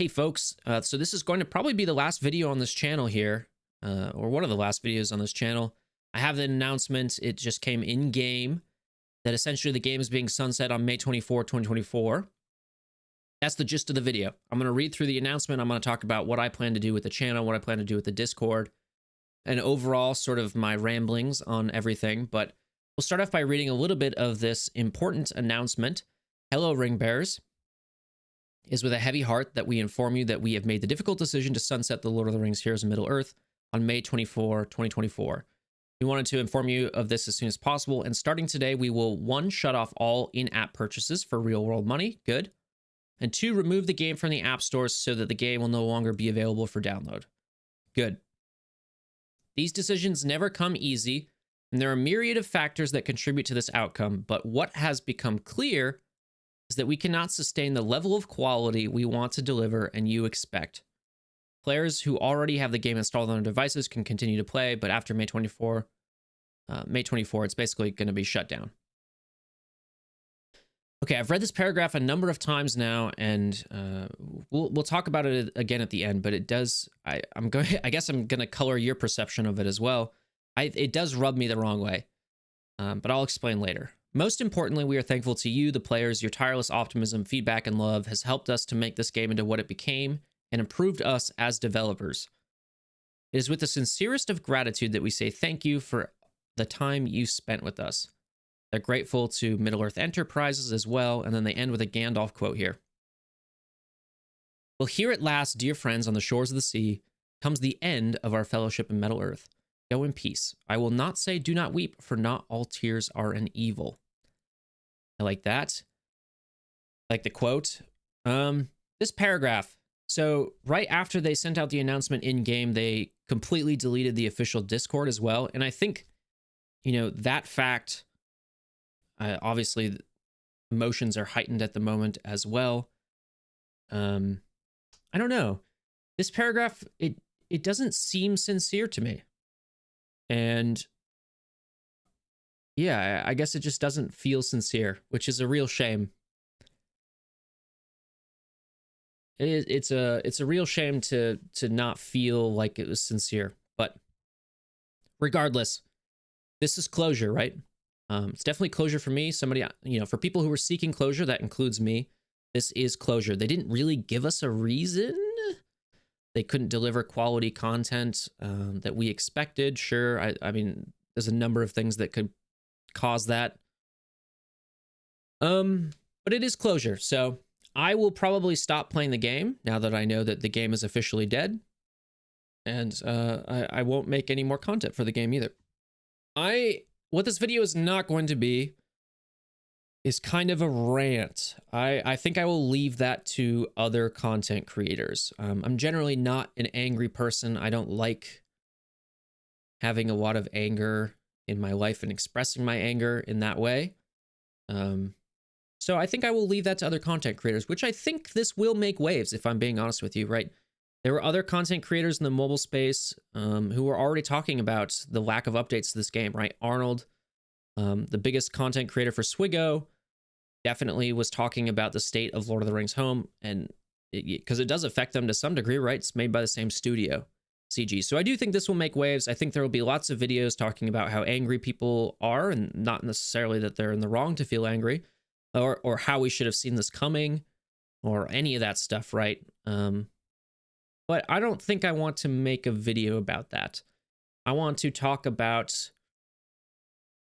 Hey folks, so this is going to probably be the last video on this channel here, or one of the last videos on this channel. I have an announcement. It just came in game that essentially the game is being sunset on May 24, 2024. That's the gist of the video. I'm going to read through the announcement. I'm going to talk about what I plan to do with the channel, what I plan to do with the Discord, and overall sort of my ramblings on everything. But we'll start off by reading a little bit of this important announcement. Hello, Ring Bearers. It is with a heavy heart that we inform you that we have made the difficult decision to sunset the Lord of the Rings Heroes of Middle-earth on May 24, 2024. We wanted to inform you of this as soon as possible, and starting today, we will 1. Shut off all in-app purchases for real-world money, good, and 2. Remove the game from the app stores so that the game will no longer be available for download, good. These decisions never come easy, and there are a myriad of factors that contribute to this outcome, but what has become clear is that we cannot sustain the level of quality we want to deliver and you expect. Players who already have the game installed on their devices can continue to play, but after May 24, it's basically going to be shut down. Okay, I've read this paragraph a number of times now, and we'll talk about it again at the end. But it does. I guess I'm going to color your perception of it as well. It does rub me the wrong way, but I'll explain later. Most importantly, we are thankful to you, the players. Your tireless optimism, feedback, and love has helped us to make this game into what it became and improved us as developers. It is with the sincerest of gratitude that we say thank you for the time you spent with us. They're grateful to Middle-earth Enterprises as well, and then they end with a Gandalf quote here. Well, here at last, dear friends on the shores of the sea, comes the end of our fellowship in Middle-earth. Go in peace. I will not say do not weep, for not all tears are an evil. I like that. I like the quote. This paragraph. So right after they sent out the announcement in game, they completely deleted the official Discord as well. And I think, that fact, obviously emotions are heightened at the moment as well. I don't know. This paragraph, it doesn't seem sincere to me. And yeah, I guess it just doesn't feel sincere, which is a real shame. It's a real shame to not feel like it was sincere. But regardless, this is closure, right? It's definitely closure for me. Somebody, for people who are seeking closure, that includes me. This is closure. They didn't really give us a reason. They couldn't deliver quality content that we expected. Sure, I mean, there's a number of things that could cause that. But it is closure. So I will probably stop playing the game now that I know that the game is officially dead. And I won't make any more content for the game either. What this video is not going to be is kind of a rant. I think I will leave that to other content creators. I'm generally not an angry person. I don't like having a lot of anger in my life and expressing my anger in that way. So I think I will leave that to other content creators, which I think this will make waves, if I'm being honest with you, right? There were other content creators in the mobile space who were already talking about the lack of updates to this game, right? Arnold, the biggest content creator for Swigo, definitely was talking about the state of Lord of the Rings Home, and because it does affect them to some degree, right? It's made by the same studio, CG. So I do think this will make waves. I think there will be lots of videos talking about how angry people are, and not necessarily that they're in the wrong to feel angry, or how we should have seen this coming, or any of that stuff, right? But I don't think I want to make a video about that. I want to talk about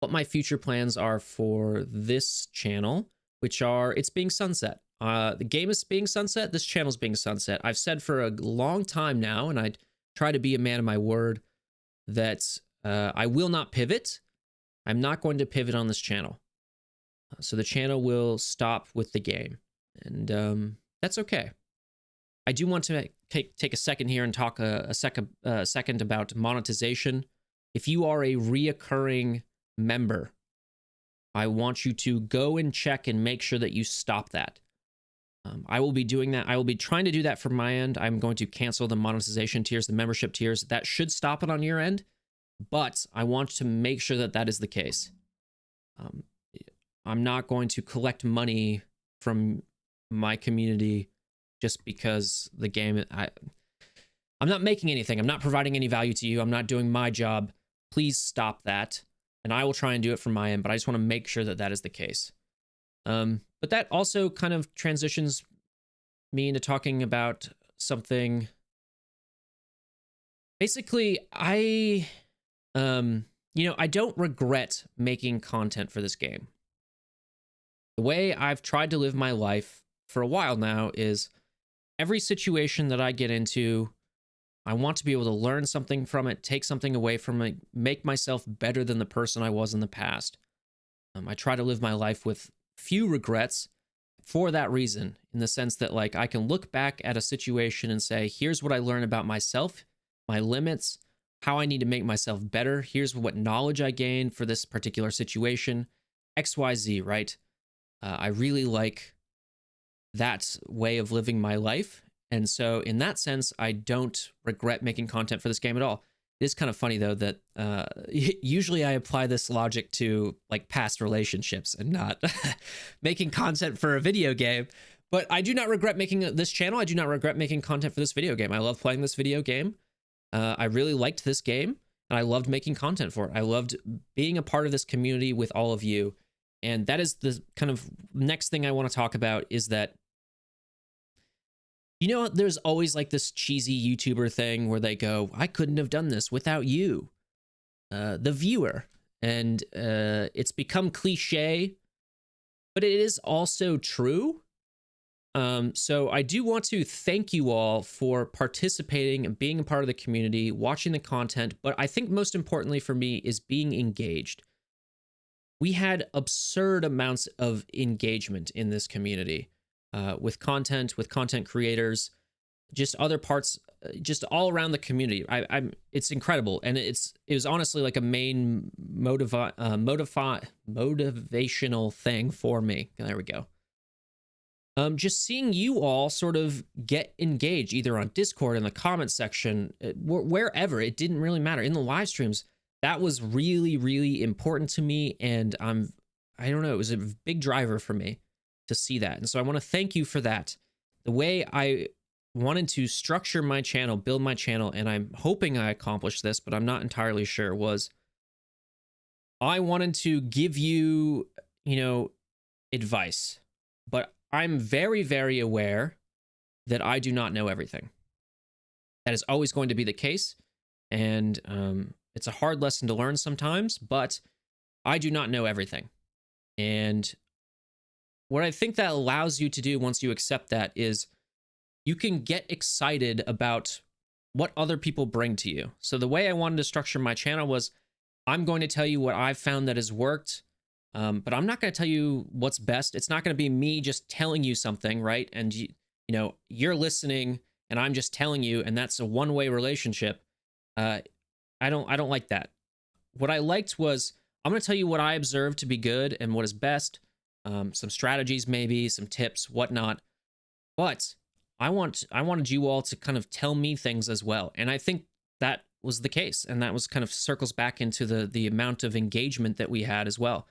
what my future plans are for this channel, which are, it's being sunset. The game is being sunset. This channel's being sunset. I've said for a long time now, and I try to be a man of my word, that I will not pivot. I'm not going to pivot on this channel. So the channel will stop with the game, and that's okay. I do want to take a second here and talk a second about monetization. If you are a reoccurring member, I want you to go and check and make sure that you stop that. I will be doing that. I will be trying to do that from my end. I'm going to cancel the monetization tiers, the membership tiers. That should stop it on your end, but I want to make sure that that is the case. I'm not going to collect money from my community just because the game, I'm not making anything. I'm not providing any value to you. I'm not doing my job. Please stop that. And I will try and do it from my end, but I just want to make sure that that is the case. But that also kind of transitions me into talking about something. Basically, I don't regret making content for this game. The way I've tried to live my life for a while now is every situation that I get into, I want to be able to learn something from it, take something away from it, make myself better than the person I was in the past. I try to live my life with few regrets for that reason, in the sense that like I can look back at a situation and say, here's what I learned about myself, my limits, how I need to make myself better. Here's what knowledge I gained for this particular situation, XYZ, right? I really like that way of living my life. And so in that sense, I don't regret making content for this game at all. It is kind of funny though that usually I apply this logic to like past relationships and not making content for a video game. But I do not regret making this channel. I do not regret making content for this video game. I love playing this video game. I really liked this game and I loved making content for it. I loved being a part of this community with all of you. And that is the kind of next thing I want to talk about, is that, you know, there's always like this cheesy YouTuber thing where they go, I couldn't have done this without you, the viewer. And it's become cliche, but it is also true. So I do want to thank you all for participating and being a part of the community, watching the content. But I think most importantly for me is being engaged. We had absurd amounts of engagement in this community. With content creators, just other parts, just all around the community. It's incredible, and it was honestly like a main motivational thing for me. There we go. Just seeing you all sort of get engaged, either on Discord, in the comments section, wherever. It didn't really matter. In the live streams, that was really, really important to me, and I don't know, it was a big driver for me to see that. And so I want to thank you for that. The way I wanted to structure my channel, build my channel, and I'm hoping I accomplished this, but I'm not entirely sure, was I wanted to give you, advice. But I'm very, very aware that I do not know everything. That is always going to be the case. And it's a hard lesson to learn sometimes, but I do not know everything. And what I think that allows you to do once you accept that is you can get excited about what other people bring to you. So the way I wanted to structure my channel was, I'm going to tell you what I've found that has worked, but I'm not going to tell you what's best. It's not going to be me just telling you something, right? And you're listening and I'm just telling you, and that's a one-way relationship. I don't like that. What I liked was, I'm going to tell you what I observed to be good and what is best. Some strategies, maybe some tips, whatnot. But I wanted you all to kind of tell me things as well. And I think that was the case. And that was kind of circles back into the amount of engagement that we had as well.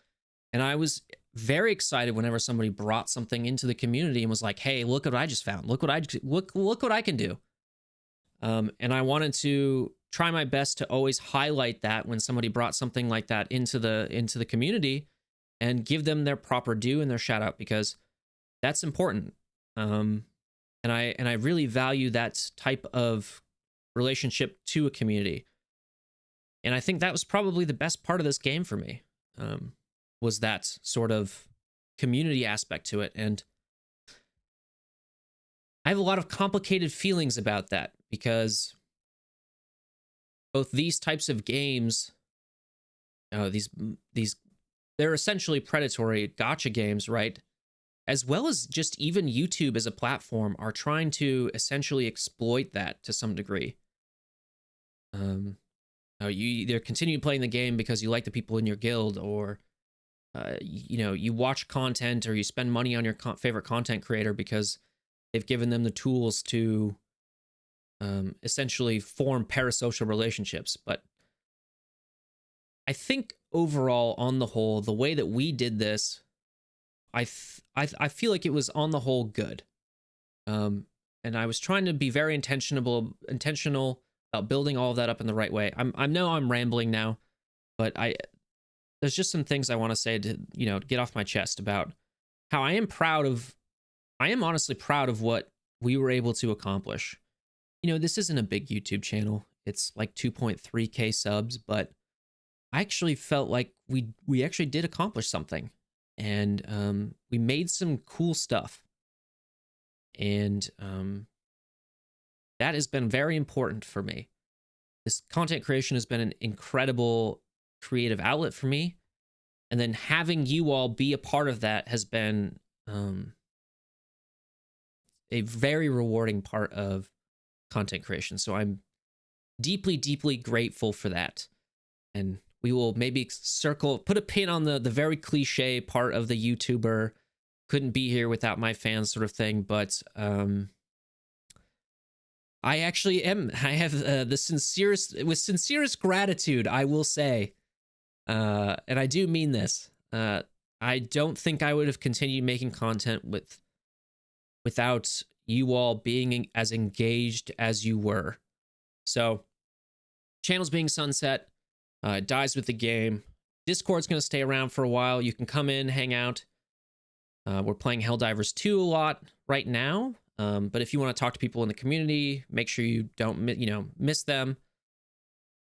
And I was very excited whenever somebody brought something into the community and was like, hey, look what I just found. Look what I can do. And I wanted to try my best to always highlight that when somebody brought something like that into the community, and give them their proper due and their shout out, because that's important. And I really value that type of relationship to a community. And I think that was probably the best part of this game for me, was that sort of community aspect to it. And I have a lot of complicated feelings about that, because both these types of games, they're essentially predatory gotcha games, right? As well as just even YouTube as a platform are trying to essentially exploit that to some degree. You either continue playing the game because you like the people in your guild, or you watch content, or you spend money on your favorite content creator because they've given them the tools to essentially form parasocial relationships. But I think overall, on the whole, the way that we did this, I feel like it was on the whole good. and I was trying to be very intentional about building all of that up in the right way. I know I'm rambling now, but there's just some things I want to say to, get off my chest about how I am honestly proud of what we were able to accomplish. This isn't a big YouTube channel. It's like 2.3K subs, but I actually felt like we actually did accomplish something, and we made some cool stuff, and that has been very important for me. This content creation has been an incredible creative outlet for me, and then having you all be a part of that has been a very rewarding part of content creation. So I'm deeply, deeply grateful for that. And we will maybe put a pin on the very cliche part of the YouTuber couldn't be here without my fans sort of thing. But I actually am. I have with sincerest gratitude, I will say, and I do mean this. I don't think I would have continued making content without you all being as engaged as you were. So, channel's being sunset. It dies with the game. Discord's going to stay around for a while. You can come in, hang out. We're playing Helldivers 2 a lot right now. But if you want to talk to people in the community, make sure you don't miss them.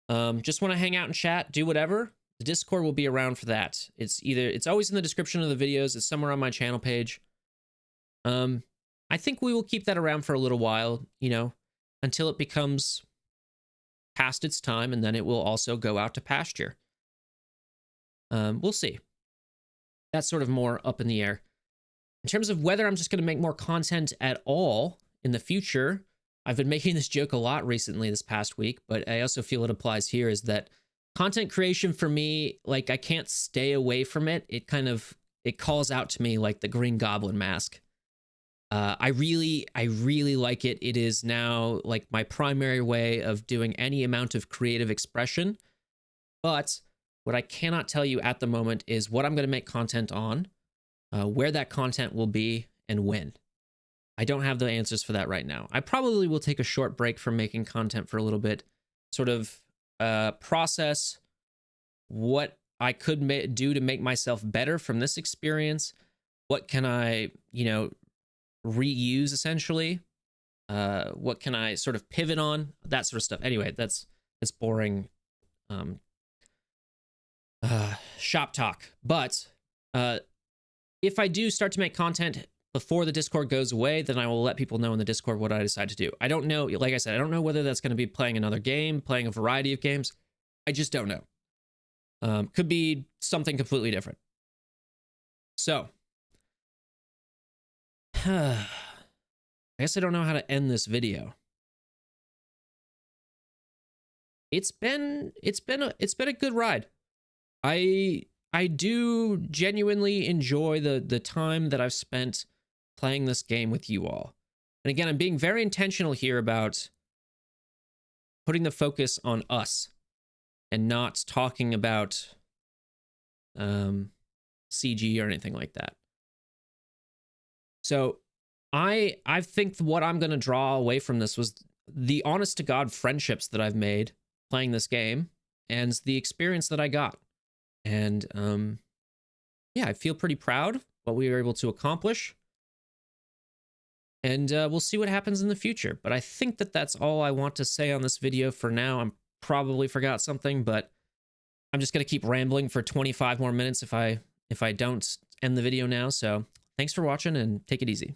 Just want to hang out and chat, do whatever. The Discord will be around for that. It's always in the description of the videos. It's somewhere on my channel page. I think we will keep that around for a little while, until it becomes past its time, and then it will also go out to pasture. We'll see. That's sort of more up in the air. In terms of whether I'm just going to make more content at all in the future, I've been making this joke a lot recently this past week, but I also feel it applies here, is that content creation for me, like, I can't stay away from it. It calls out to me like the Green Goblin mask. I really like it. It is now like my primary way of doing any amount of creative expression. But what I cannot tell you at the moment is what I'm going to make content on, where that content will be, and when. I don't have the answers for that right now. I probably will take a short break from making content for a little bit, sort of process what I could do to make myself better from this experience. What can I, reuse essentially? What can I sort of pivot on? That sort of stuff. Anyway, it's boring shop talk. But if I do start to make content before the Discord goes away, then I will let people know in the Discord what I decide to do. I don't know, like I said, I don't know whether that's going to be playing another game, playing a variety of games. I just don't know. Could be something completely different. So, I guess I don't know how to end this video. It's been a good ride. I do genuinely enjoy the time that I've spent playing this game with you all. And again, I'm being very intentional here about putting the focus on us and not talking about CG or anything like that. So I think what I'm going to draw away from this was the honest to God friendships that I've made playing this game and the experience that I got. And yeah, I feel pretty proud of what we were able to accomplish. And we'll see what happens in the future. But I think that's all I want to say on this video for now. I'm probably forgot something, but I'm just going to keep rambling for 25 more minutes if I don't end the video now. So thanks for watching and take it easy.